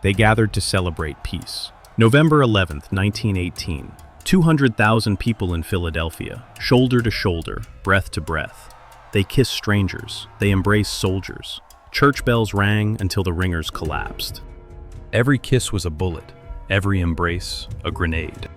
They gathered to celebrate peace. November 11th, 1918. 200,000 people in Philadelphia, shoulder to shoulder, breath to breath. They kissed strangers. They embraced soldiers. Church bells rang until the ringers collapsed. Every kiss was a bullet. Every embrace, a grenade.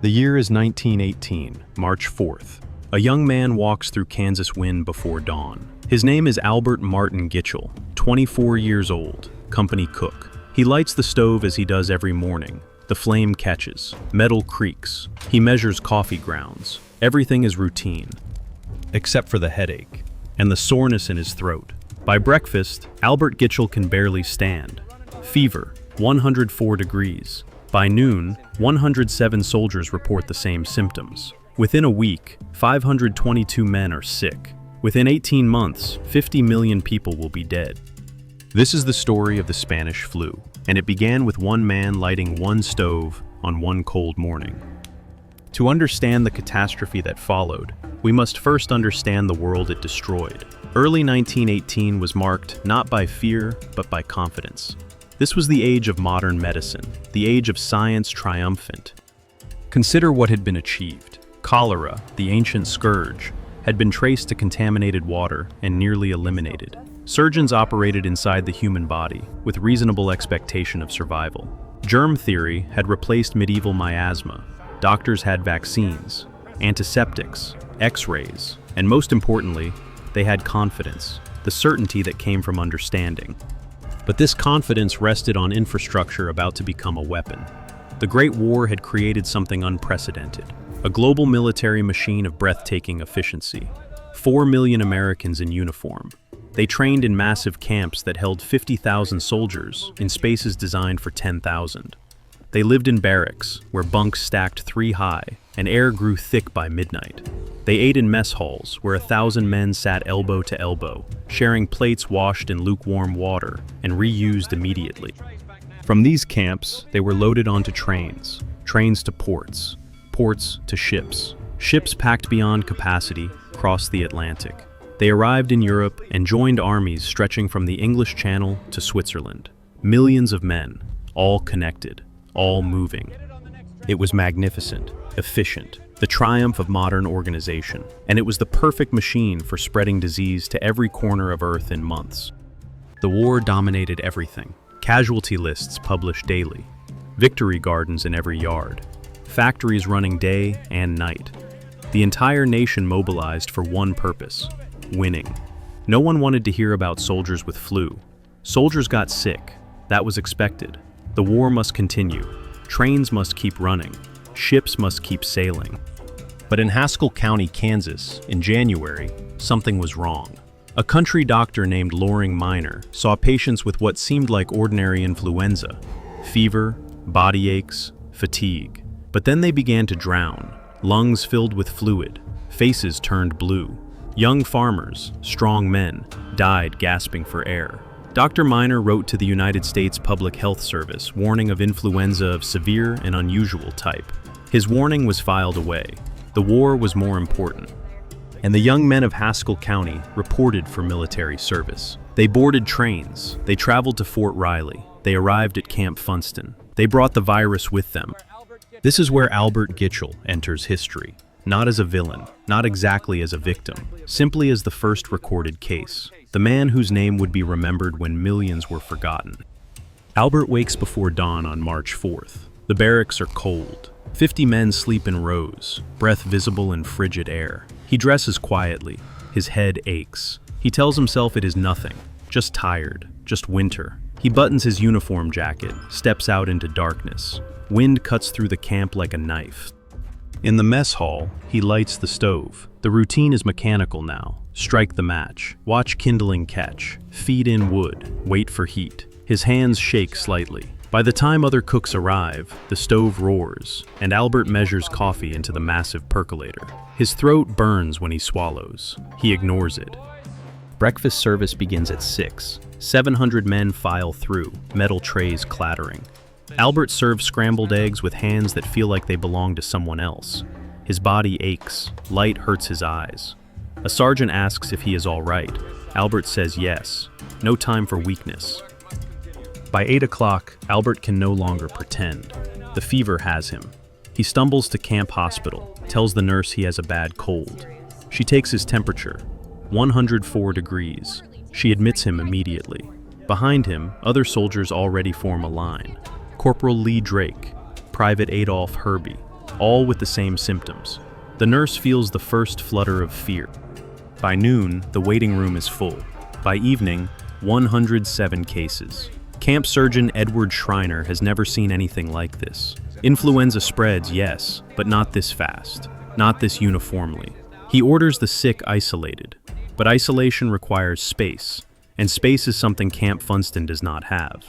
The year is 1918, March 4th. A young man walks through Kansas wind before dawn. His name is Albert Martin Gitchell, 24 years old, company cook. He lights the stove as he does every morning. The flame catches, metal creaks. He measures coffee grounds. Everything is routine, except for the headache and the soreness in his throat. By breakfast, Albert Gitchell can barely stand. Fever, 104 degrees. By noon, 107 soldiers report the same symptoms. Within a week, 522 men are sick. Within 18 months, 50 million people will be dead. This is the story of the Spanish flu, and it began with one man lighting one stove on one cold morning. To understand the catastrophe that followed, we must first understand the world it destroyed. Early 1918 was marked not by fear, but by confidence. This was the age of modern medicine, the age of science triumphant. Consider what had been achieved. Cholera, the ancient scourge, had been traced to contaminated water and nearly eliminated. Surgeons operated inside the human body with reasonable expectation of survival. Germ theory had replaced medieval miasma. Doctors had vaccines, antiseptics, X-rays, and most importantly, they had confidence, the certainty that came from understanding. But this confidence rested on infrastructure about to become a weapon. The Great War had created something unprecedented, a global military machine of breathtaking efficiency. 4 million Americans in uniform. They trained in massive camps that held 50,000 soldiers in spaces designed for 10,000. They lived in barracks, where bunks stacked 3 high, and air grew thick by midnight. They ate in mess halls, where 1,000 men sat elbow to elbow, sharing plates washed in lukewarm water and reused immediately. From these camps, they were loaded onto trains, trains to ports, ports to ships. Ships packed beyond capacity crossed the Atlantic. They arrived in Europe and joined armies stretching from the English Channel to Switzerland. Millions of men, all connected, all moving. It was magnificent, efficient, the triumph of modern organization, and it was the perfect machine for spreading disease to every corner of Earth in months. The war dominated everything. Casualty lists published daily, victory gardens in every yard, factories running day and night. The entire nation mobilized for one purpose: winning. No one wanted to hear about soldiers with flu. Soldiers got sick. That was expected. The war must continue. Trains must keep running. Ships must keep sailing. But in Haskell County, Kansas, in January, something was wrong. A country doctor named Loring Minor saw patients with what seemed like ordinary influenza: fever, body aches, fatigue. But then they began to drown, lungs filled with fluid, faces turned blue. Young farmers, strong men, died gasping for air. Dr. Minor wrote to the United States Public Health Service warning of influenza of severe and unusual type. His warning was filed away. The war was more important. And the young men of Haskell County reported for military service. They boarded trains. They traveled to Fort Riley. They arrived at Camp Funston. They brought the virus with them. This is where Albert Gitchell enters history. Not as a villain, not exactly as a victim, simply as the first recorded case. The man whose name would be remembered when millions were forgotten. Albert wakes before dawn on March 4th. The barracks are cold. 50 men sleep in rows, breath visible in frigid air. He dresses quietly. His head aches. He tells himself it is nothing, just tired, just winter. He buttons his uniform jacket, steps out into darkness. Wind cuts through the camp like a knife. In the mess hall, he lights the stove. The routine is mechanical now. Strike the match, watch kindling catch, feed in wood, wait for heat. His hands shake slightly. By the time other cooks arrive, the stove roars, and Albert measures coffee into the massive percolator. His throat burns when he swallows. He ignores it. Breakfast service begins at 6. 700 men file through, metal trays clattering. Albert serves scrambled eggs with hands that feel like they belong to someone else. His body aches. Light hurts his eyes. A sergeant asks if he is all right. Albert says yes. No time for weakness. By 8 o'clock, Albert can no longer pretend. The fever has him. He stumbles to camp hospital, tells the nurse he has a bad cold. She takes his temperature, 104 degrees. She admits him immediately. Behind him, other soldiers already form a line. Corporal Lee Drake, Private Adolph Herbie, all with the same symptoms. The nurse feels the first flutter of fear. By noon, the waiting room is full. By evening, 107 cases. Camp surgeon Edward Schreiner has never seen anything like this. Influenza spreads, yes, but not this fast, not this uniformly. He orders the sick isolated, but isolation requires space, and space is something Camp Funston does not have.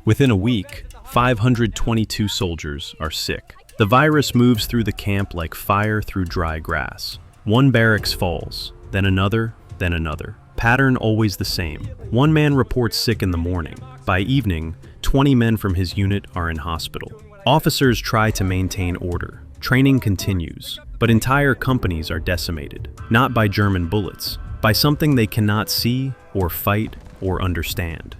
Within a week, 522 soldiers are sick. The virus moves through the camp like fire through dry grass. One barracks falls, then another, then another. Pattern always the same. One man reports sick in the morning. By evening, 20 men from his unit are in hospital. Officers try to maintain order. Training continues, but entire companies are decimated, not by German bullets, by something they cannot see or fight or understand.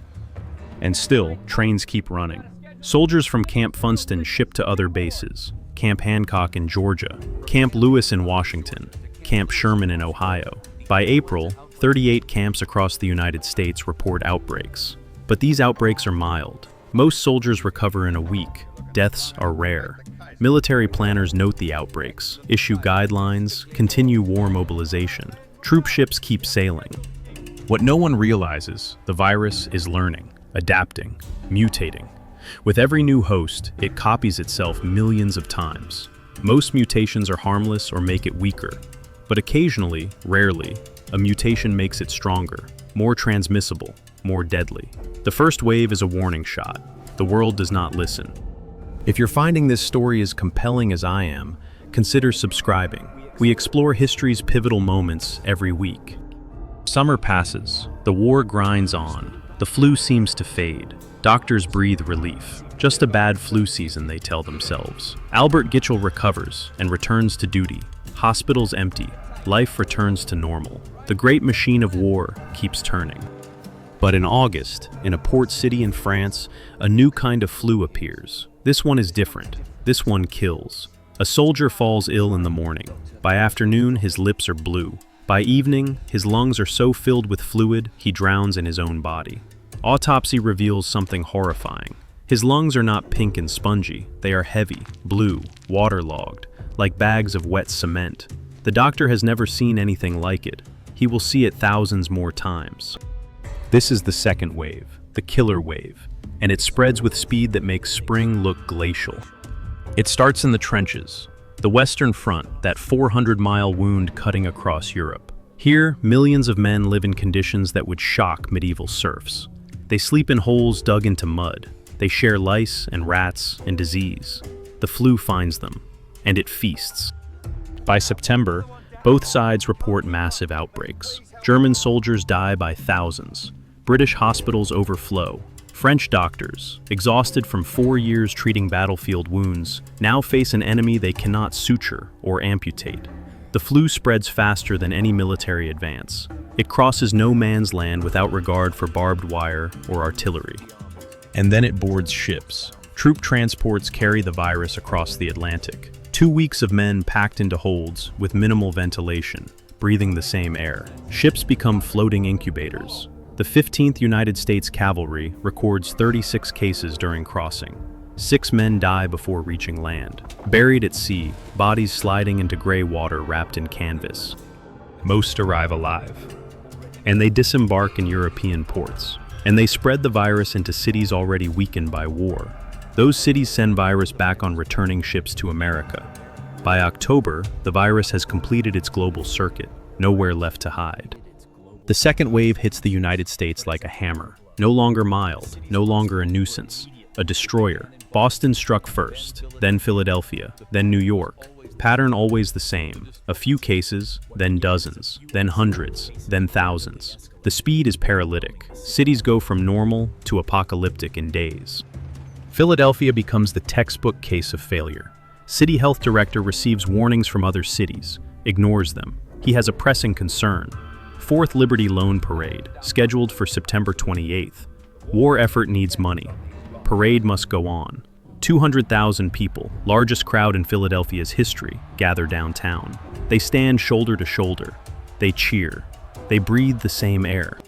And still, trains keep running. Soldiers from Camp Funston ship to other bases: Camp Hancock in Georgia, Camp Lewis in Washington, Camp Sherman in Ohio. By April, 38 camps across the United States report outbreaks. But these outbreaks are mild. Most soldiers recover in a week. Deaths are rare. Military planners note the outbreaks, issue guidelines, continue war mobilization. Troop ships keep sailing. What no one realizes, the virus is learning, adapting, mutating. With every new host, it copies itself millions of times. Most mutations are harmless or make it weaker, but occasionally, rarely, a mutation makes it stronger, more transmissible, more deadly. The first wave is a warning shot. The world does not listen. If you're finding this story as compelling as I am, consider subscribing. We explore history's pivotal moments every week. Summer passes. The war grinds on. The flu seems to fade. Doctors breathe relief. Just a bad flu season, they tell themselves. Albert Gitchell recovers and returns to duty. Hospitals empty. Life returns to normal. The great machine of war keeps turning. But in August, in a port city in France, a new kind of flu appears. This one is different. This one kills. A soldier falls ill in the morning. By afternoon, his lips are blue. By evening, his lungs are so filled with fluid, he drowns in his own body. Autopsy reveals something horrifying. His lungs are not pink and spongy. They are heavy, blue, waterlogged, like bags of wet cement. The doctor has never seen anything like it. He will see it thousands more times. This is the second wave, the killer wave, and it spreads with speed that makes spring look glacial. It starts in the trenches, the Western Front, that 400-mile wound cutting across Europe. Here, millions of men live in conditions that would shock medieval serfs. They sleep in holes dug into mud. They share lice and rats and disease. The flu finds them, and it feasts. By September, both sides report massive outbreaks. German soldiers die by thousands. British hospitals overflow. French doctors, exhausted from 4 years treating battlefield wounds, now face an enemy they cannot suture or amputate. The flu spreads faster than any military advance. It crosses no man's land without regard for barbed wire or artillery. And then it boards ships. Troop transports carry the virus across the Atlantic. 2 weeks of men packed into holds with minimal ventilation, breathing the same air. Ships become floating incubators. The 15th United States Cavalry records 36 cases during crossing. 6 men die before reaching land. Buried at sea, bodies sliding into gray water wrapped in canvas. Most arrive alive. And they disembark in European ports. And they spread the virus into cities already weakened by war. Those cities send virus back on returning ships to America. By October, the virus has completed its global circuit, nowhere left to hide. The second wave hits the United States like a hammer. No longer mild, no longer a nuisance, a destroyer. Boston struck first, then Philadelphia, then New York. Pattern always the same. A few cases, then dozens, then hundreds, then thousands. The speed is paralytic. Cities go from normal to apocalyptic in days. Philadelphia becomes the textbook case of failure. City health director receives warnings from other cities, ignores them. He has a pressing concern. Fourth Liberty Loan Parade, scheduled for September 28th. War effort needs money. Parade must go on. 200,000 people, largest crowd in Philadelphia's history, gather downtown. They stand shoulder to shoulder. They cheer. They breathe the same air.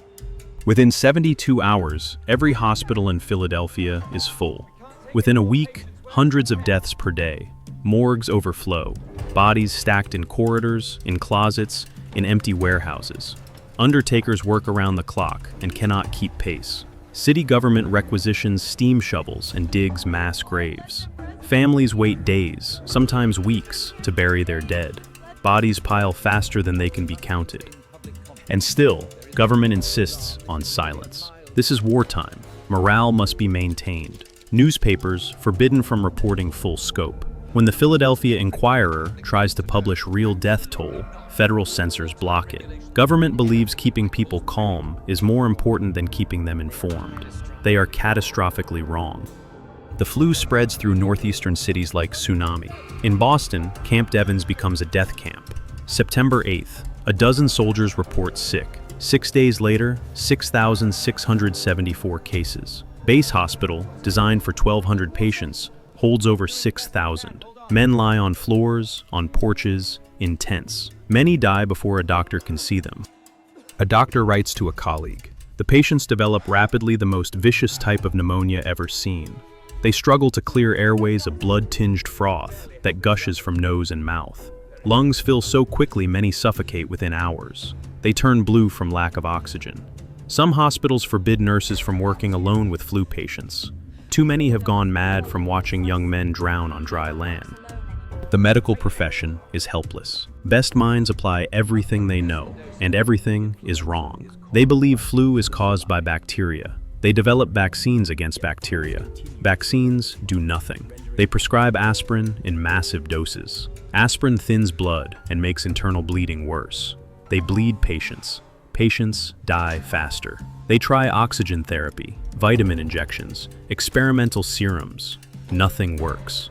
Within 72 hours, every hospital in Philadelphia is full. Within a week, hundreds of deaths per day. Morgues overflow. Bodies stacked in corridors, in closets, in empty warehouses. Undertakers work around the clock and cannot keep pace. City government requisitions steam shovels and digs mass graves. Families wait days, sometimes weeks, to bury their dead. Bodies pile faster than they can be counted. And still, government insists on silence. This is wartime. Morale must be maintained. Newspapers forbidden from reporting full scope. When the Philadelphia Inquirer tries to publish real death toll, federal censors block it. Government believes keeping people calm is more important than keeping them informed. They are catastrophically wrong. The flu spreads through northeastern cities like tsunami. In Boston, Camp Devens becomes a death camp. September 8th, a dozen soldiers report sick. 6 days later, 6,674 cases. Base Hospital, designed for 1,200 patients, holds over 6,000. Men lie on floors, on porches, in tents. Many die before a doctor can see them. A doctor writes to a colleague, "The patients develop rapidly the most vicious type of pneumonia ever seen. They struggle to clear airways of blood-tinged froth that gushes from nose and mouth. Lungs fill so quickly many suffocate within hours. They turn blue from lack of oxygen. Some hospitals forbid nurses from working alone with flu patients. Too many have gone mad from watching young men drown on dry land." The medical profession is helpless. Best minds apply everything they know, and everything is wrong. They believe flu is caused by bacteria. They develop vaccines against bacteria. Vaccines do nothing. They prescribe aspirin in massive doses. Aspirin thins blood and makes internal bleeding worse. They bleed patients. Patients die faster. They try oxygen therapy, vitamin injections, experimental serums. Nothing works.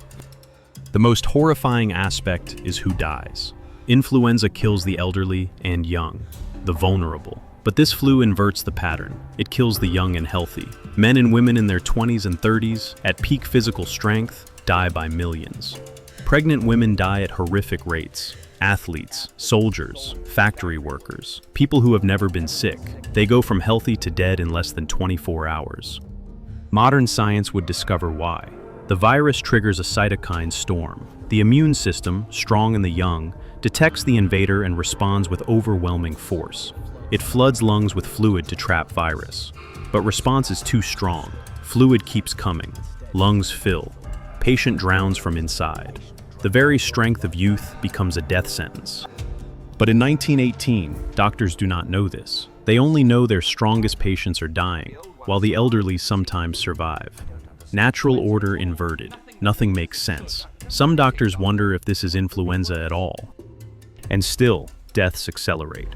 The most horrifying aspect is who dies. Influenza kills the elderly and young, the vulnerable. But this flu inverts the pattern. It kills the young and healthy. Men and women in their 20s and 30s, at peak physical strength, die by millions. Pregnant women die at horrific rates. Athletes, soldiers, factory workers, people who have never been sick. They go from healthy to dead in less than 24 hours. Modern science would discover why. The virus triggers a cytokine storm. The immune system, strong in the young, detects the invader and responds with overwhelming force. It floods lungs with fluid to trap virus. But response is too strong. Fluid keeps coming. Lungs fill. Patient drowns from inside. The very strength of youth becomes a death sentence. But in 1918, doctors do not know this. They only know their strongest patients are dying, while the elderly sometimes survive. Natural order inverted. Nothing makes sense. Some doctors wonder if this is influenza at all. And still, deaths accelerate.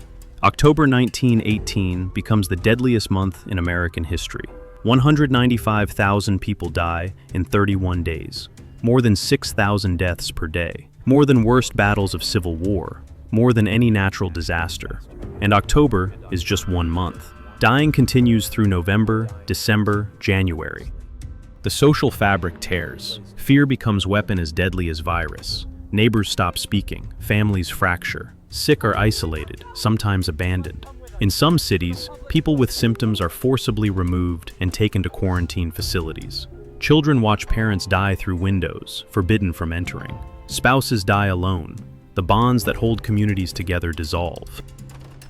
October 1918 becomes the deadliest month in American history. 195,000 people die in 31 days. More than 6,000 deaths per day. More than worst battles of civil war. More than any natural disaster. And October is just 1 month. Dying continues through November, December, January. The social fabric tears. Fear becomes weapon as deadly as virus. Neighbors stop speaking. Families fracture. Sick are isolated, sometimes abandoned. In some cities, people with symptoms are forcibly removed and taken to quarantine facilities. Children watch parents die through windows, forbidden from entering. Spouses die alone. The bonds that hold communities together dissolve.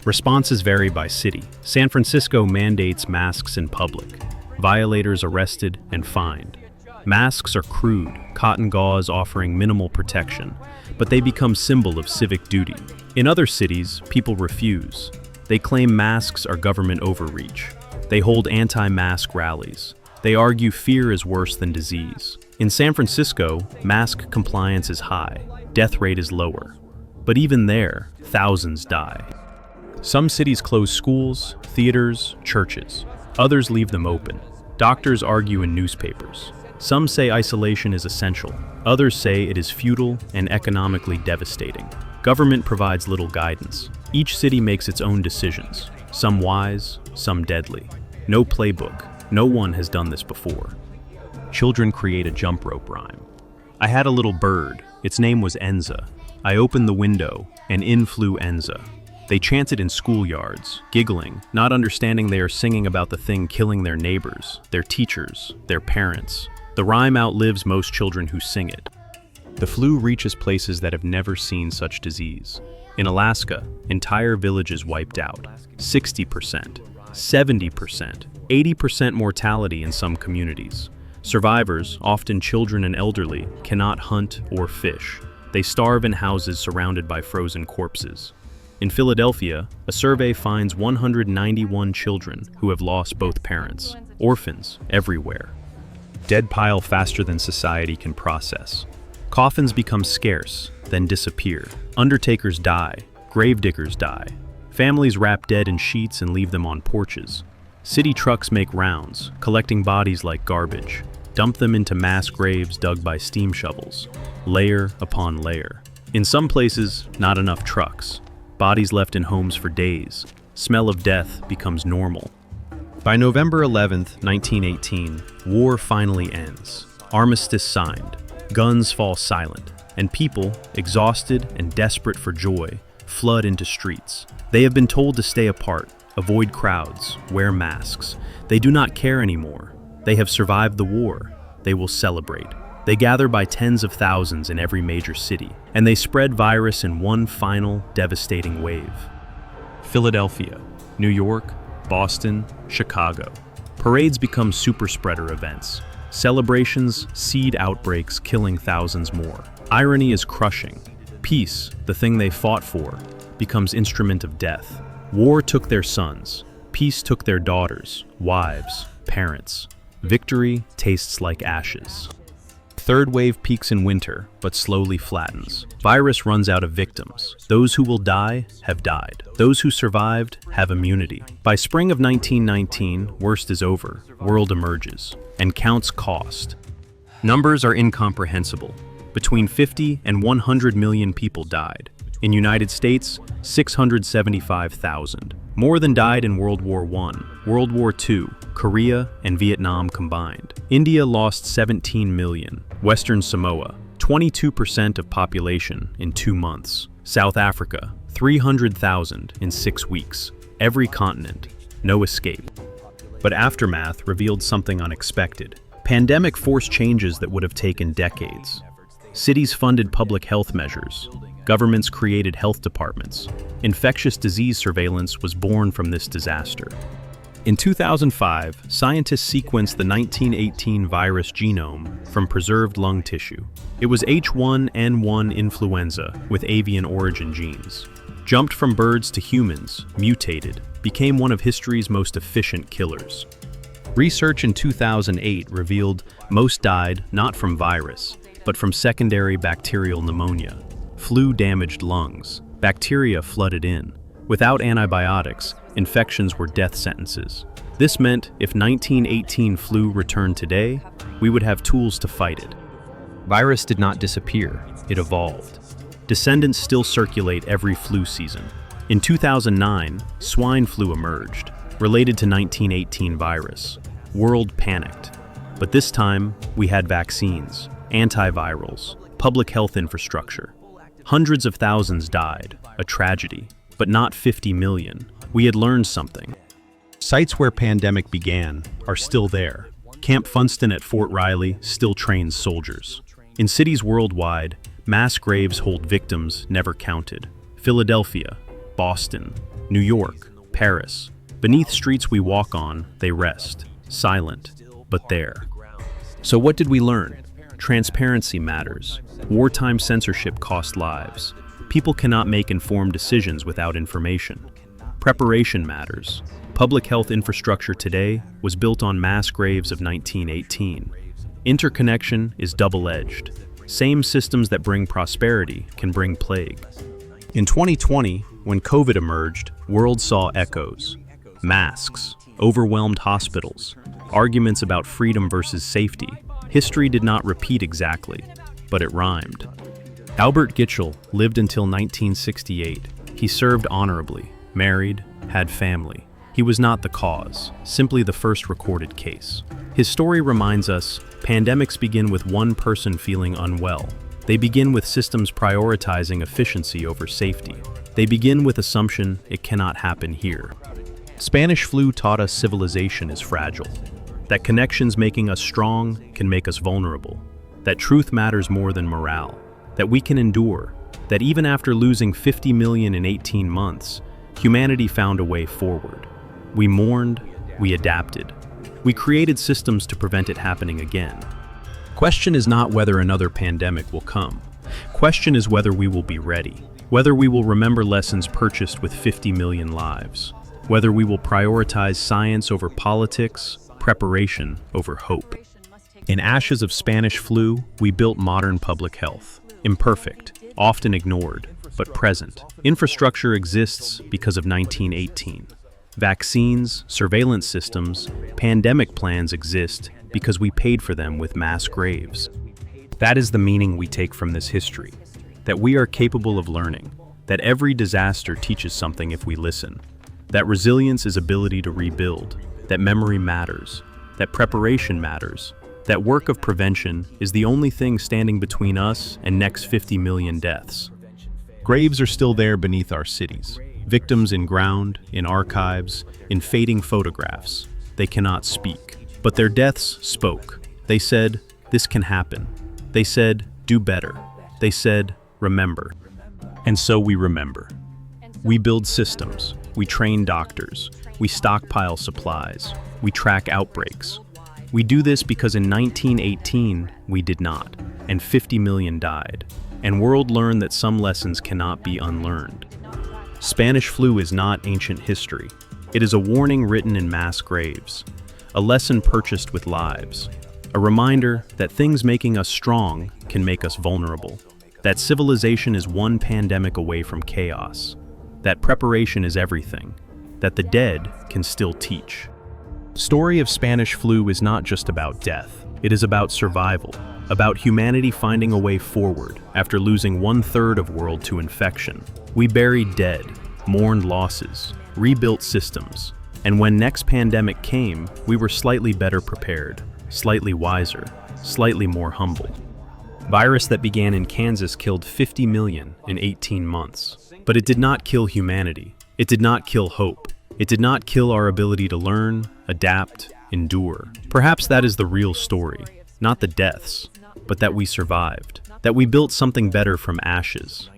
Responses vary by city. San Francisco mandates masks in public. Violators arrested and fined. Masks are crude, cotton gauze offering minimal protection, but they become symbol of civic duty. In other cities, people refuse. They claim masks are government overreach. They hold anti-mask rallies. They argue fear is worse than disease. In San Francisco, mask compliance is high. Death rate is lower. But even there, thousands die. Some cities close schools, theaters, churches. Others leave them open. Doctors argue in newspapers. Some say isolation is essential. Others say it is futile and economically devastating. Government provides little guidance. Each city makes its own decisions, some wise, some deadly. No playbook, No one has done this before. Children create a jump rope rhyme. I had a little bird. Its name was Enza. I opened the window, and in flew Enza. They chanted in schoolyards, giggling, not understanding they are singing about the thing killing their neighbors, their teachers, their parents. The rhyme outlives most children who sing it. The flu reaches places that have never seen such disease. In Alaska, entire villages wiped out. 60%, 70%, 80% mortality in some communities. Survivors, often children and elderly, cannot hunt or fish. They starve in houses surrounded by frozen corpses. In Philadelphia, a survey finds 191 children who have lost both parents. Orphans everywhere. Dead pile faster than society can process. Coffins become scarce, then disappear. Undertakers die. Gravediggers die. Families wrap dead in sheets and leave them on porches. City trucks make rounds, collecting bodies like garbage. Dump them into mass graves dug by steam shovels, layer upon layer. In some places, not enough trucks. Bodies left in homes for days. Smell of death becomes normal. By November 11th, 1918, war finally ends. Armistice signed. Guns fall silent, and people, exhausted and desperate for joy, flood into streets. They have been told to stay apart, avoid crowds, wear masks. They do not care anymore. They have survived the war. They will celebrate. They gather by tens of thousands in every major city, and they spread virus in one final, devastating wave. Philadelphia, New York, Boston, Chicago. Parades become super spreader events. Celebrations seed outbreaks, killing thousands more. Irony is crushing. Peace, the thing they fought for, becomes instrument of death. War took their sons. Peace took their daughters, wives, parents. Victory tastes like ashes. Third wave peaks in winter, but slowly flattens. Virus runs out of victims. Those who will die have died. Those who survived have immunity. By spring of 1919, worst is over. World emerges, and counts cost. Numbers are incomprehensible. Between 50 and 100 million people died. In United States, 675,000. More than died in World War I, World War II, Korea, and Vietnam combined. India lost 17 million. Western Samoa, 22% of population in 2 months. South Africa, 300,000 in 6 weeks. Every continent, no escape. But aftermath revealed something unexpected. Pandemic forced changes that would have taken decades. Cities funded public health measures. Governments created health departments. Infectious disease surveillance was born from this disaster. In 2005, scientists sequenced the 1918 virus genome from preserved lung tissue. It was H1N1 influenza with avian origin genes. Jumped from birds to humans, mutated, became one of history's most efficient killers. Research in 2008 revealed most died not from virus, but from secondary bacterial pneumonia. Flu damaged lungs. Bacteria flooded in. Without antibiotics, infections were death sentences. This meant if 1918 flu returned today, we would have tools to fight it. Virus did not disappear, it evolved. Descendants still circulate every flu season. In 2009, swine flu emerged, related to 1918 virus. World panicked. But this time, we had vaccines, antivirals, public health infrastructure. Hundreds of thousands died, a tragedy, but not 50 million. We had learned something. Sites where pandemic began are still there. Camp Funston at Fort Riley still trains soldiers. In cities worldwide, mass graves hold victims never counted. Philadelphia, Boston, New York, Paris. Beneath streets we walk on, they rest, silent, but there. So what did we learn? Transparency matters. Wartime censorship cost lives. People cannot make informed decisions without information. Preparation matters. Public health infrastructure today was built on mass graves of 1918. Interconnection is double-edged. Same systems that bring prosperity can bring plague. In 2020, when COVID emerged, world saw echoes. Masks, overwhelmed hospitals, arguments about freedom versus safety. History did not repeat exactly, but it rhymed. Albert Gitchell lived until 1968. He served honorably, married, had family. He was not the cause, simply the first recorded case. His story reminds us, pandemics begin with one person feeling unwell. They begin with systems prioritizing efficiency over safety. They begin with assumption it cannot happen here. Spanish flu taught us civilization is fragile, that connections making us strong can make us vulnerable, that truth matters more than morale, that we can endure, that even after losing 50 million in 18 months, humanity found a way forward. We mourned, we adapted. We created systems to prevent it happening again. Question is not whether another pandemic will come. Question is whether we will be ready, whether we will remember lessons purchased with 50 million lives, whether we will prioritize science over politics, preparation over hope. In ashes of Spanish flu, we built modern public health. Imperfect, often ignored, but present. Infrastructure exists because of 1918. Vaccines, surveillance systems, pandemic plans exist because we paid for them with mass graves. That is the meaning we take from this history, that we are capable of learning, that every disaster teaches something if we listen, that resilience is ability to rebuild, that memory matters, that preparation matters, that work of prevention is the only thing standing between us and next 50 million deaths. Graves are still there beneath our cities, victims in ground, in archives, in fading photographs. They cannot speak, but their deaths spoke. They said, this can happen. They said, do better. They said, remember. And so we remember. We build systems, we train doctors, we stockpile supplies, we track outbreaks. We do this because in 1918, we did not, and 50 million died, and world learned that some lessons cannot be unlearned. Spanish flu is not ancient history. It is a warning written in mass graves, a lesson purchased with lives, a reminder that things making us strong can make us vulnerable, that civilization is one pandemic away from chaos, that preparation is everything, that the dead can still teach. Story of Spanish flu is not just about death. It is about survival, about humanity finding a way forward after losing 1/3 of world to infection. We buried dead, mourned losses, rebuilt systems, and when next pandemic came, we were slightly better prepared, slightly wiser, slightly more humble. Virus that began in Kansas killed 50 million in 18 months. But it did not kill humanity. It did not kill hope. It did not kill our ability to learn, adapt, endure. Perhaps that is the real story, not the deaths, but that we survived, that we built something better from ashes.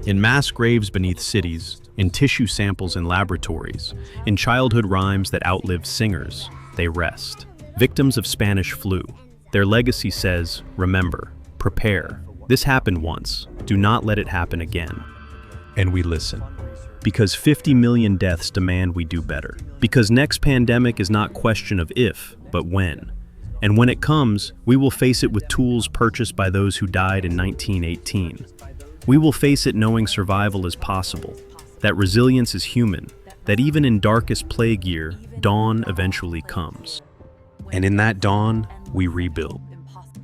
In mass graves beneath cities, in tissue samples in laboratories, in childhood rhymes that outlived singers, they rest. Victims of Spanish flu. Their legacy says, remember, prepare. This happened once. Do not let it happen again. And we listen. Because 50 million deaths demand we do better. Because next pandemic is not question of if, but when. And when it comes, we will face it with tools purchased by those who died in 1918. We will face it knowing survival is possible, that resilience is human, that even in darkest plague year, dawn eventually comes. And in that dawn, we rebuild.